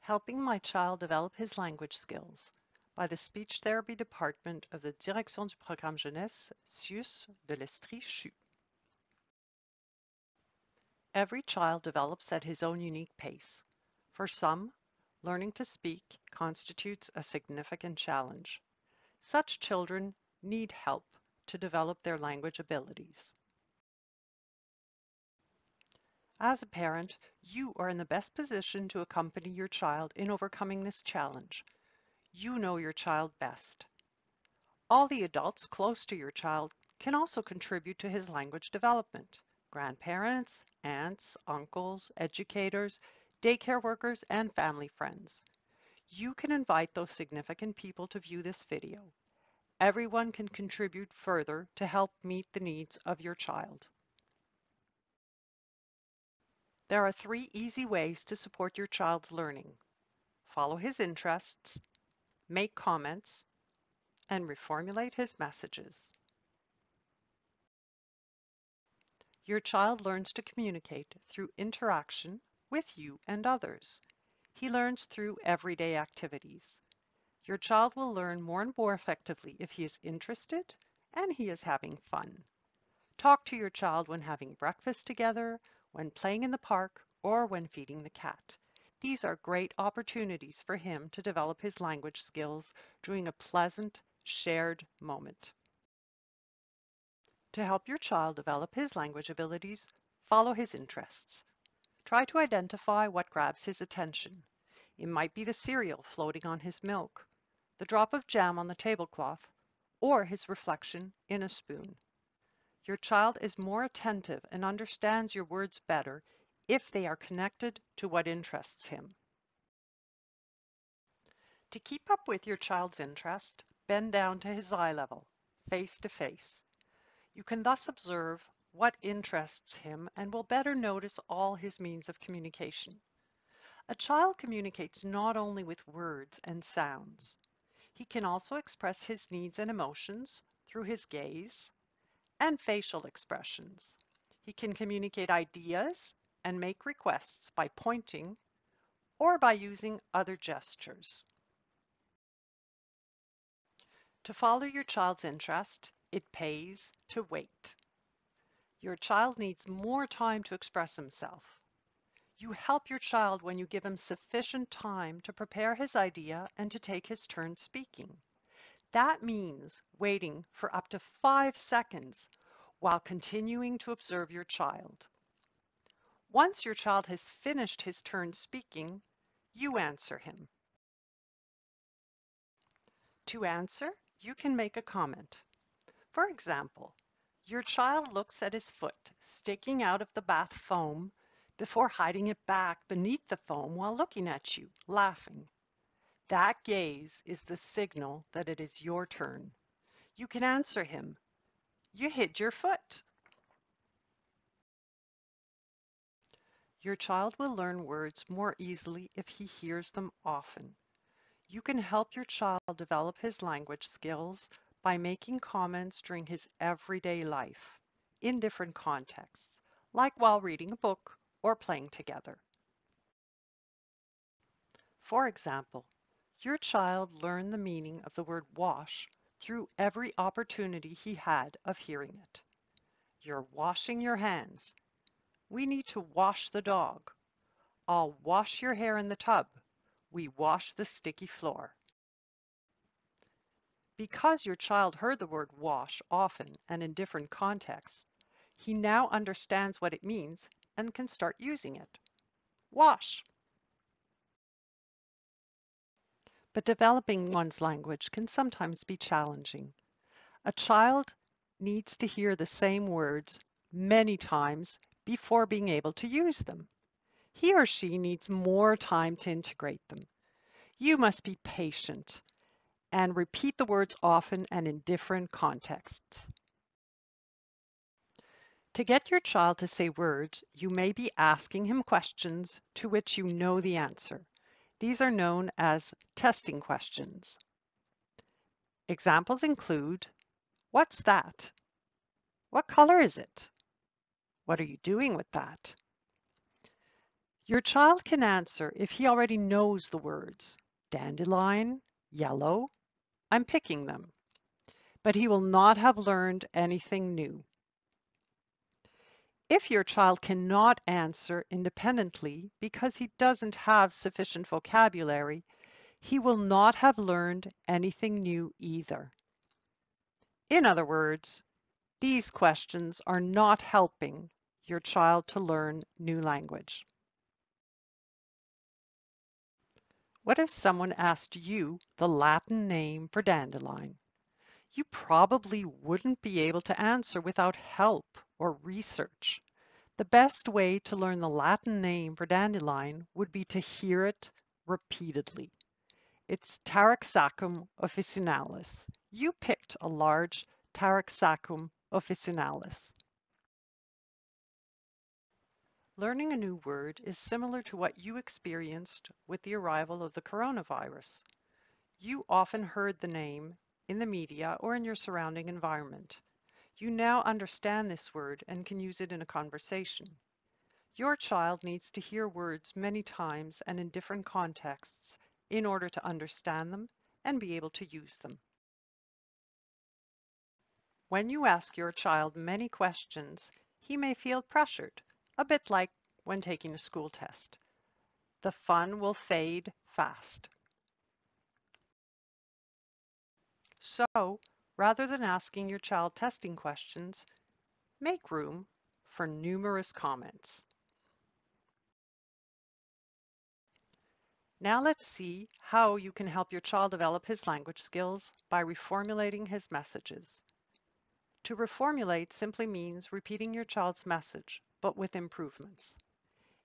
Helping my child develop his language skills by the Speech Therapy Department of the Direction du Programme Jeunesse CIUS de l'Estrie-Chute. Every child develops at his own unique pace. For some, learning to speak constitutes a significant challenge. Such children need help to develop their language abilities. As a parent, you are in the best position to accompany your child in overcoming this challenge. You know your child best. All the adults close to your child can also contribute to his language development. Grandparents, aunts, uncles, educators, daycare workers, and family friends. You can invite those significant people to view this video. Everyone can contribute further to help meet the needs of your child. There are 3 easy ways to support your child's learning. Follow his interests, make comments, and reformulate his messages. Your child learns to communicate through interaction with you and others. He learns through everyday activities. Your child will learn more and more effectively if he is interested and he is having fun. Talk to your child when having breakfast together, when playing in the park, or when feeding the cat. These are great opportunities for him to develop his language skills during a pleasant, shared moment. To help your child develop his language abilities, follow his interests. Try to identify what grabs his attention. It might be the cereal floating on his milk, the drop of jam on the tablecloth, or his reflection in a spoon. Your child is more attentive and understands your words better if they are connected to what interests him. To keep up with your child's interest, bend down to his eye level, face to face. You can thus observe what interests him and will better notice all his means of communication. A child communicates not only with words and sounds. He can also express his needs and emotions through his gaze and facial expressions. He can communicate ideas and make requests by pointing or by using other gestures. To follow your child's interest, it pays to wait. Your child needs more time to express himself. You help your child when you give him sufficient time to prepare his idea and to take his turn speaking. That means waiting for up to 5 seconds while continuing to observe your child. Once your child has finished his turn speaking, you answer him. To answer, you can make a comment. For example, your child looks at his foot sticking out of the bath foam before hiding it back beneath the foam while looking at you, laughing. That gaze is the signal that it is your turn. You can answer him, "You hid your foot." Your child will learn words more easily if he hears them often. You can help your child develop his language skills by making comments during his everyday life in different contexts, like while reading a book or playing together. For example, your child learned the meaning of the word wash through every opportunity he had of hearing it. You're washing your hands. We need to wash the dog. I'll wash your hair in the tub. We wash the sticky floor. Because your child heard the word wash often and in different contexts, he now understands what it means and can start using it. Wash. But developing one's language can sometimes be challenging. A child needs to hear the same words many times before being able to use them. He or she needs more time to integrate them. You must be patient and repeat the words often and in different contexts. To get your child to say words, you may be asking him questions to which you know the answer. These are known as testing questions. Examples include, "What's that? What color is it? What are you doing with that?" Your child can answer if he already knows the words dandelion, yellow, I'm picking them, but he will not have learned anything new. If your child cannot answer independently because he doesn't have sufficient vocabulary, he will not have learned anything new either. In other words, these questions are not helping your child to learn new language. What if someone asked you the Latin name for dandelion? You probably wouldn't be able to answer without help or research. The best way to learn the Latin name for dandelion would be to hear it repeatedly. It's Taraxacum officinalis. You picked a large Taraxacum officinalis. Learning a new word is similar to what you experienced with the arrival of the coronavirus. You often heard the name in the media or in your surrounding environment. You now understand this word and can use it in a conversation. Your child needs to hear words many times and in different contexts in order to understand them and be able to use them. When you ask your child many questions, he may feel pressured, a bit like when taking a school test. The fun will fade fast. So, rather than asking your child testing questions, make room for numerous comments. Now let's see how you can help your child develop his language skills by reformulating his messages. To reformulate simply means repeating your child's message, but with improvements.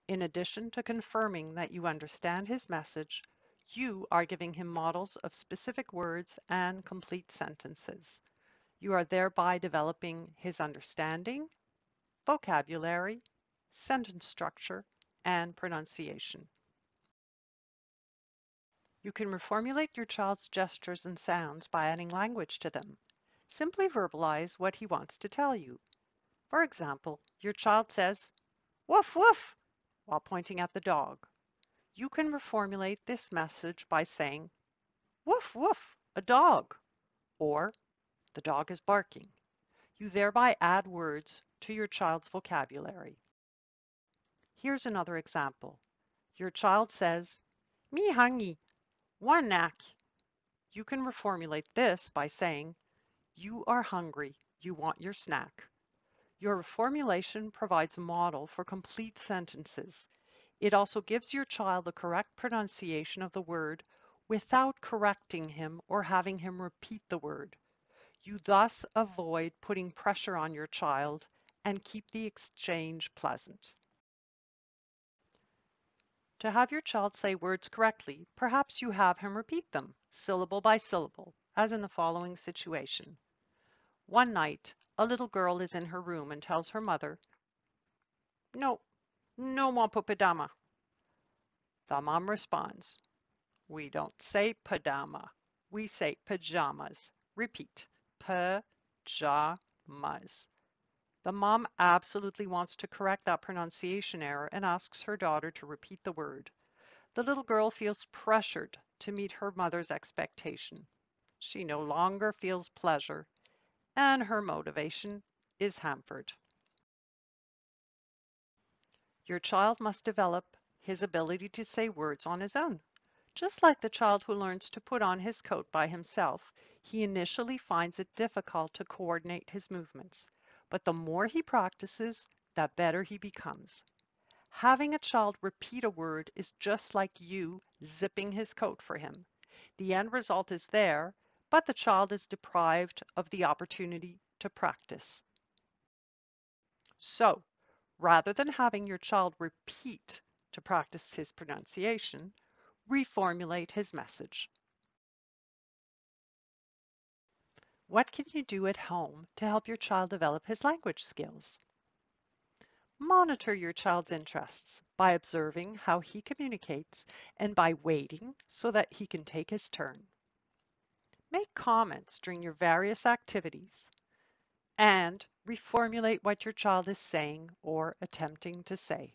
In addition to confirming that you understand his message, you are giving him models of specific words and complete sentences. You are thereby developing his understanding, vocabulary, sentence structure, and pronunciation. You can reformulate your child's gestures and sounds by adding language to them. Simply verbalize what he wants to tell you. For example, your child says, "Woof, woof," while pointing at the dog. You can reformulate this message by saying, "Woof, woof, a dog," or "the dog is barking." You thereby add words to your child's vocabulary. Here's another example. Your child says, "Me hungry, one knack." You can reformulate this by saying, "You are hungry, you want your snack." Your reformulation provides a model for complete sentences. It also gives your child the correct pronunciation of the word without correcting him or having him repeat the word. You thus avoid putting pressure on your child and keep the exchange pleasant. To have your child say words correctly, perhaps you have him repeat them, syllable by syllable, as in the following situation. One night, a little girl is in her room and tells her mother, "No, no more pajama." The mom responds, "We don't say pajama, we say pajamas." Repeat, pajamas. The mom absolutely wants to correct that pronunciation error and asks her daughter to repeat the word. The little girl feels pressured to meet her mother's expectation. She no longer feels pleasure, and her motivation is hampered. Your child must develop his ability to say words on his own. Just like the child who learns to put on his coat by himself, he initially finds it difficult to coordinate his movements. But the more he practices, the better he becomes. Having a child repeat a word is just like you zipping his coat for him. The end result is there, but the child is deprived of the opportunity to practice. So, rather than having your child repeat to practice his pronunciation, reformulate his message. What can you do at home to help your child develop his language skills? Monitor your child's interests by observing how he communicates and by waiting so that he can take his turn. Make comments during your various activities and reformulate what your child is saying or attempting to say.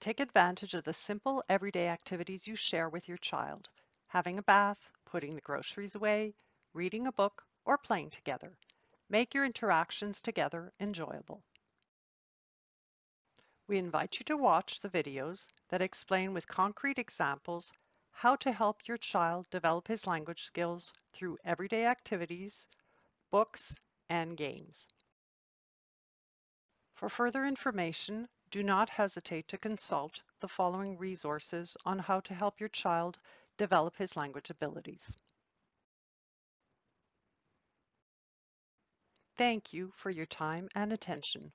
Take advantage of the simple everyday activities you share with your child, having a bath, putting the groceries away, reading a book, or playing together. Make your interactions together enjoyable. We invite you to watch the videos that explain with concrete examples how to help your child develop his language skills through everyday activities, books, and games. For further information, do not hesitate to consult the following resources on how to help your child develop his language abilities. Thank you for your time and attention.